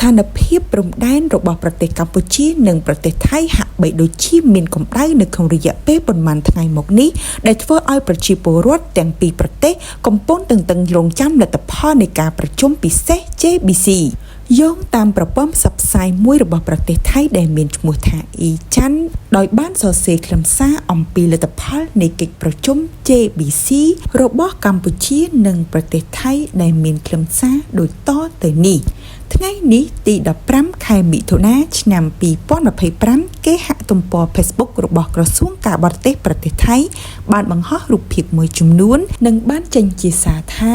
ថានភាពព្រំដែនរបស់ប្រទេសកម្ពុជានិងប្រទេសថៃហាក់បីដូចជាមានកម្ដៅនៅក្នុងរយៈពេលប៉ុន្មានថ្ងៃមកនេះដែលធ្វើឲ្យប្រជាពលរដ្ឋទាំងពីរប្រទេសកំពុងតឹងរង់ចាំលទ្ធផលនៃការប្រជុំពិសេស JBC យោងតាមប្រព័ន្ធផ្សព្វផ្សាយមួយរបស់ប្រទេសថៃដែលមានឈ្មោះថាអ៊ីច័ន្ទដោយបានសរសេរខ្លឹមសារអំពីលទ្ធផលនៃកិច្ចប្រជុំ JBC របស់កម្ពុជានិងប្រទេសថៃដែលមានខ្លឹមសារដូចតទៅនេះថ្ងៃនេះទី15ខែមិថុនាឆ្នាំ2025គេហាក់ទំព័រ Facebook របស់ក្រសួងការបរទេសប្រទេសថៃបានបង្ហោះរូបភាពមួយចំនួននិងបានចេញជាសារថា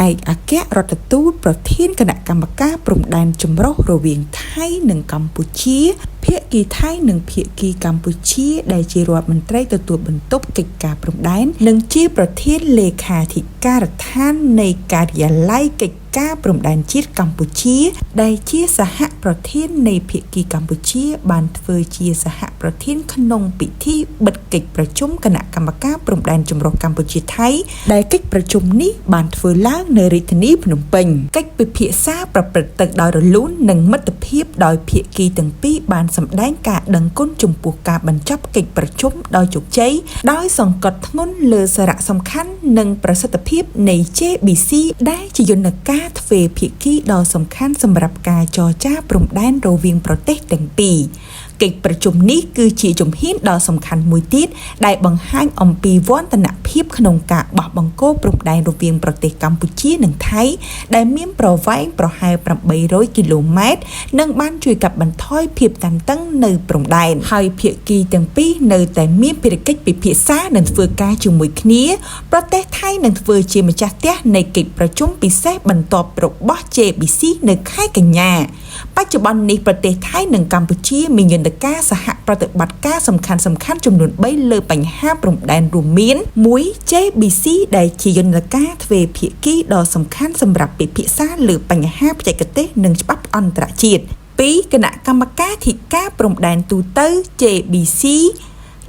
ឯកអគ្គរដ្ឋទូតប្រធានគណៈកម្មការព្រំដែនចម្រុះរវាងថៃនិងកម្ពុជាភាគីថៃនិងភាគីកម្ពុជាដែលជារដ្ឋមន្ត្រីទទួលបន្ទុកកិច្ចការព្រំដែននិងជាប្រធានលេខាធិការដ្ឋាននៃការិយាល័យកិច្ចការព្រំដែនជាតិកម្ពុជាដែលជាសហប្រធាននៃភាគីកម្ពុជាបានធ្វើជាសហប្រធានក្នុងពិធីបិទកិច្ចប្រជុំគណៈកម្មការព្រំដែនចម្រុះកម្ពុជាថៃដែលកិច្ចប្រជុំនេះបានធ្វើឡើងនៅរាជធានីភ្នំពេញកិច្ចពិភាក្សាប្រព្រឹត្តទៅដោយរលូននិងមិត្តភាពដោយភាគីទាំងពីរបានសម្ដែងការដឹងគុណចំពោះការបញ្ចប់កិច្ចប្រជុំដោយជោគជ័យដោយសង្កត់ធ្ងន់លើសារៈសំខាន់និងប្រសិទ្ធភាពនៃ JBC ដែលជាយន្តការទ្វេភាគីដ៏សំខាន់សម្រាប់ការចរចាព្រំដែនរវាងប្រទេសទាំងពីរកិច្ចប្រជុំនេះគឺជាជំហានដ៏សំខាន់មួយទៀតដែលបង្ហាញអំពីវឌ្ឍនភាពក្នុងការបោះបង្គោលព្រំដែនរវាងប្រទេសកម្ពុជានិងថៃដែលមានប្រវែងប្រហែល800គីឡូម៉ែត្រនិងបានជួយកាត់បន្ថយភាពតានតឹងនៅព្រំដែនហើយភាគីទាំងពីរនៅតែមានភារកិច្ចពិភាក្សានិងធ្វើការជាមួយគ្នាប្រទេសថៃនឹងធ្វើជាម្ចាស់ផ្ទះនៃកិច្ចប្រជុំពិសេសបន្ទាប់របស់ JBC នៅខែកញ្ញាបច្ចុប្បន្ននេះប្រទេសថៃនិងកម្ពុជាមានយន្តការសហប្រតិបត្តិការសំខាន់ចំនួន3លើបញ្ហាព្រំដែនរួមមាន1 JBC ដែលជាយន្តការទ្វេភាគីដ៏សំខាន់សម្រាប់ពិភាក្សាលើបញ្ហាបច្ចេកទេសនិងច្បាប់អន្តរជាតិ2គណៈកម្មការធិការព្រំដែនទូទៅ JBC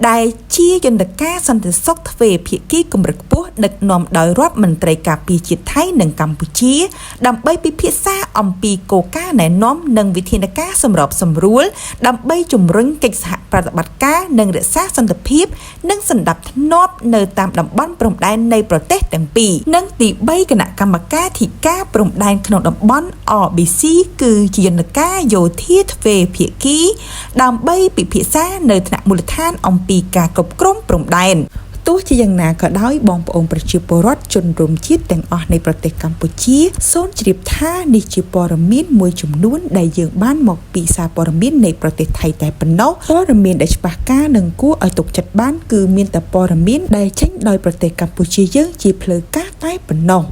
ដែលជាយន្តការសន្តិសុខទ្វេភាគីកម្រិតខ្ពស់ដឹកនាំដោយរដ្ឋមន្ត្រីការពារជាតិថៃនិងកម្ពុជាដើម្បីពិភាក្សាអំពីគោលការណ៍ណែនាំនិងវិធានការសម្របសម្រួលដើម្បីជំរុញកិច្ចសហប្រតិបត្តិការនិងរក្សាសន្តិភាពនិងសណ្ដាប់ធ្នាប់នៅតាមតំបន់ព្រំដែននៃប្រទេសទាំងពីរនិងទី3គណៈកម្មការធិការព្រំដែនក្នុងតំបន់ RBC គឺជាយន្តការយោធាទ្វេភាគីដើម្បីពិភាក្សានៅថ្នាក់មូលដ្ឋានអំពីការគ្រប់គ្រងព្រំដែនទោះជាយ៉ាងណាក៏ដោយបងប្អូនប្រជាពលរដ្ឋជនរួមជាតិទាំងអស់នៃប្រទេសកម្ពុជាសូមជ្រាបថានេះជាព័ត៌មានមួយចំនួនដែលយើងបានមកពីសារព័ត៌មាននៃប្រទេសថៃតែប៉ុណ្ណោះព័ត៌មានដែលច្បាស់ការនិងគួរឲ្យទុកចិត្តបានគឺមានតែព័ត៌មានដែលចេញដោយប្រទេសកម្ពុជាយើងជាផ្លូវការតែប៉ុណ្ណោះ